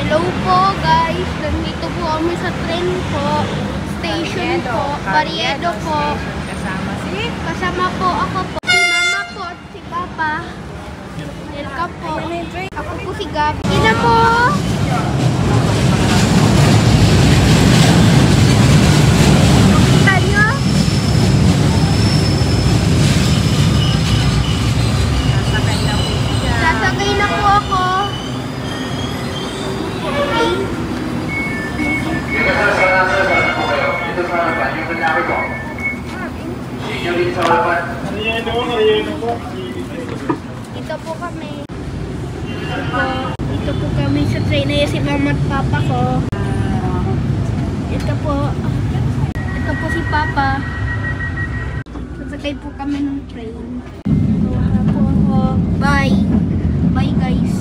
Hello po guys, nandito po kami sa train po, station po, Pariedo po. Kasama po ako po, si mama po at si papa. Welcome po. Ako po si Gabi. Ina po! Kita nyo? Sasakay na po ako. Dito po kami. Dito po kami sa train na si mama at papa ko. Ito po. Ito po si papa. Sasakay po kami ng train. Bye. Bye guys.